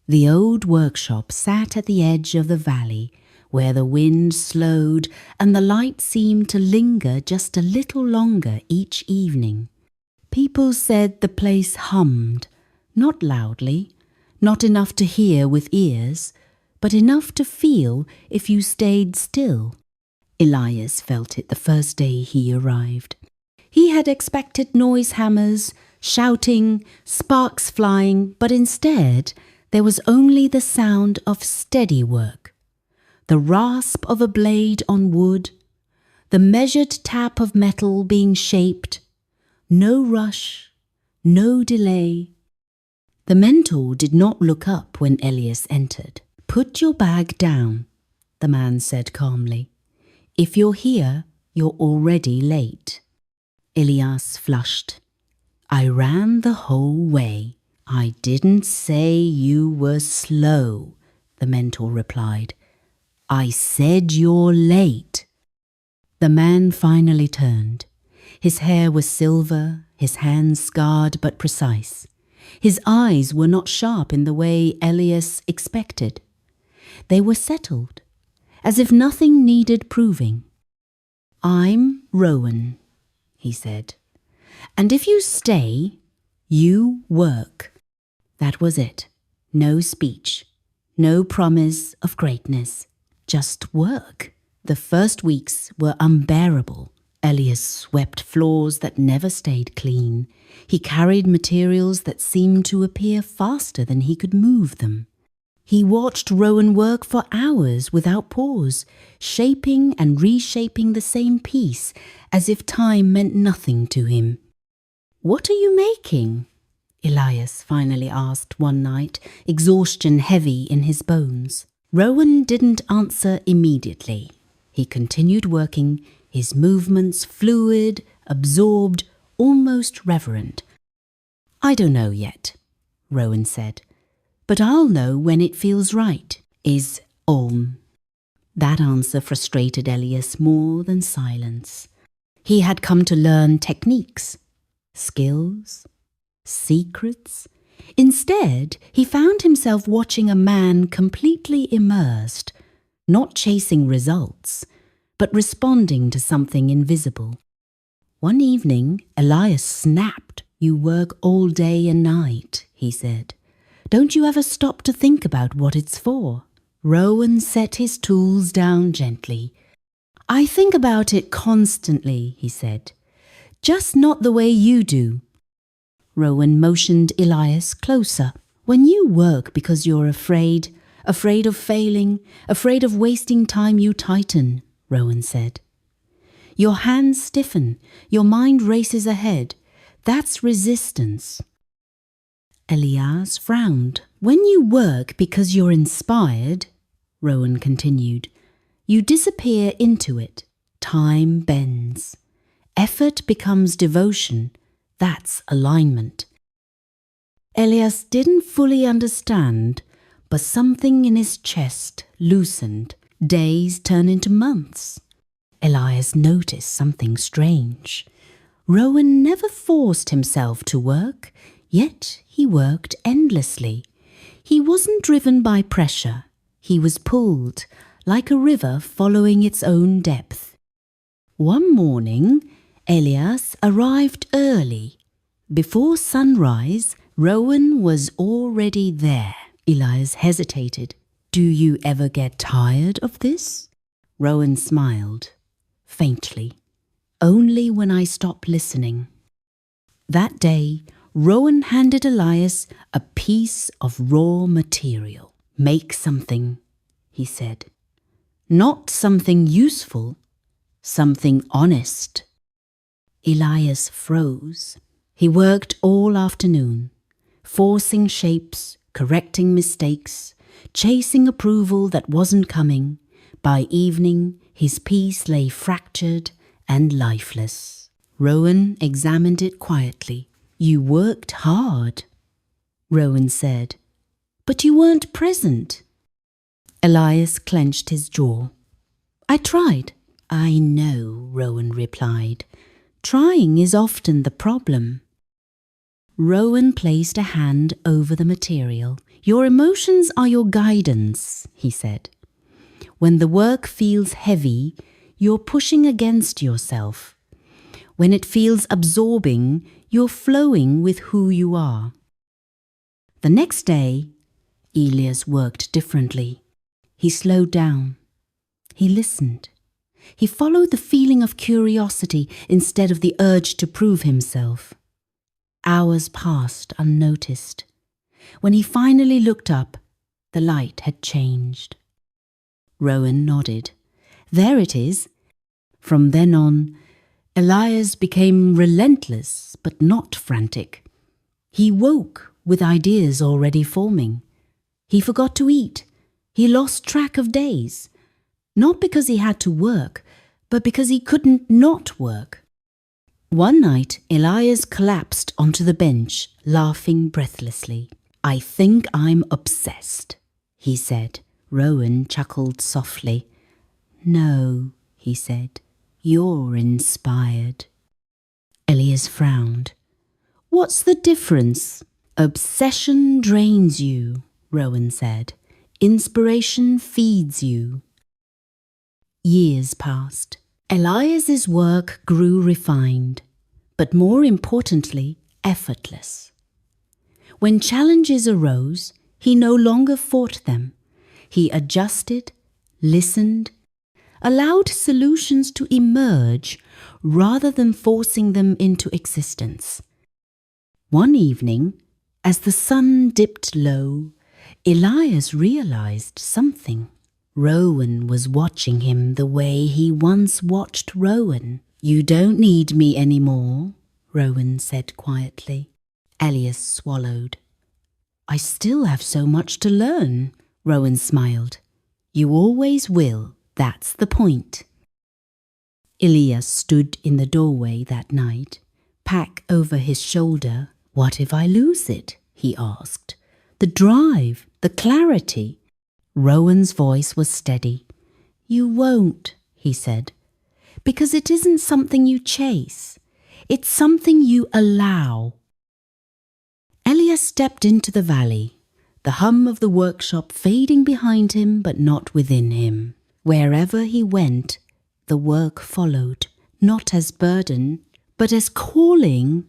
The old workshop sat at the edge of the valley, where the wind slowed and the light seemed to linger just a little longer each evening. People said the place hummed, not loudly, not enough to hear with ears, but enough to feel if you stayed still. Elias felt it the first day he arrived. He had expected noise hammers, shouting, sparks flying, but instead there was only the sound of steady work, the rasp of a blade on wood, the measured tap of metal being shaped. No rush, no delay. The mentor did not look up when Elias entered. "Put your bag down," the man said calmly. "If you're here, you're already late." Elias flushed. "I ran the whole way. I didn't say you were slow," the mentor replied. "I said you're late." The man finally turned. His hair was silver, his hands scarred but precise. His eyes were not sharp in the way Elias expected. They were settled, as if nothing needed proving. "I'm Rowan," he said, "and if you stay, you work." That was it. No speech, no promise of greatness, just work. The first weeks were unbearable. Elias swept floors that never stayed clean. He carried materials that seemed to appear faster than he could move them. He watched Rowan work for hours without pause, shaping and reshaping the same piece as if time meant nothing to him. "What are you making?" Elias finally asked one night, exhaustion heavy in his bones. Rowan didn't answer immediately. He continued working, his movements fluid, absorbed, almost reverent. "I don't know yet," Rowan said, "but I'll know when it feels right." "Is Olm?" That answer frustrated Elias more than silence. He had come to learn techniques, skills, secrets. Instead, he found himself watching a man completely immersed, not chasing results, but responding to something invisible. One evening, Elias snapped. "You work all day and night," he said. "Don't you ever stop to think about what it's for?" Rowan set his tools down gently. "I think about it constantly," he said. "Just not the way you do." Rowan motioned Elias closer. "When you work because you're afraid of failing, afraid of wasting time, you tighten," Rowan said. "Your hands stiffen, your mind races ahead. That's resistance." Elias frowned. "When you work because you're inspired," Rowan continued, "you disappear into it. Time bends. Effort becomes devotion. That's alignment." Elias didn't fully understand, but something in his chest loosened. Days turned into months. Elias noticed something strange. Rowan never forced himself to work, yet he worked endlessly. He wasn't driven by pressure. He was pulled, like a river following its own depth. One morning, Elias arrived early. Before sunrise, Rowan was already there. Elias hesitated. "Do you ever get tired of this?" Rowan smiled, faintly. "Only when I stop listening." That day, Rowan handed Elias a piece of raw material. "Make something," he said. "Not something useful, something honest." Elias froze. He worked all afternoon, forcing shapes, correcting mistakes, chasing approval that wasn't coming. By evening, his piece lay fractured and lifeless. Rowan examined it quietly. "You worked hard," Rowan said, "but you weren't present." Elias clenched his jaw. "I tried." "I know," Rowan replied. "Trying is often the problem." Rowan placed a hand over the material. Your emotions are your guidance, he said. When the work feels heavy, you're pushing against yourself. When it feels absorbing, you're flowing with who you are. The next day, Elias worked differently. He slowed down. He listened. He followed the feeling of curiosity instead of the urge to prove himself. Hours passed unnoticed. When he finally looked up, the light had changed. Rowan nodded. There it is. From then on, Elias became relentless but not frantic. He woke with ideas already forming. He forgot to eat. He lost track of days. Not because he had to work, but because he couldn't not work. One night, Elias collapsed onto the bench, laughing breathlessly. "I think I'm obsessed," he said. Rowan chuckled softly. "No," he said, "you're inspired." Elias frowned. "What's the difference?" "Obsession drains you," Rowan said. "Inspiration feeds you." Years passed. Elias's work grew refined, but more importantly, effortless. When challenges arose, he no longer fought them. He adjusted, listened, allowed solutions to emerge rather than forcing them into existence. One evening, as the sun dipped low, Elias realized something. Rowan was watching him the way he once watched Rowan. "You don't need me anymore," Rowan said quietly. Elias swallowed. "I still have so much to learn," Rowan smiled. "You always will, that's the point." Elias stood in the doorway that night, pack over his shoulder. "What if I lose it?" he asked. "The drive, the clarity." Rowan's voice was steady. "You won't," he said, "because it isn't something you chase. It's something you allow." Elias stepped into the valley, the hum of the workshop fading behind him but not within him. Wherever he went, the work followed, not as burden, but as calling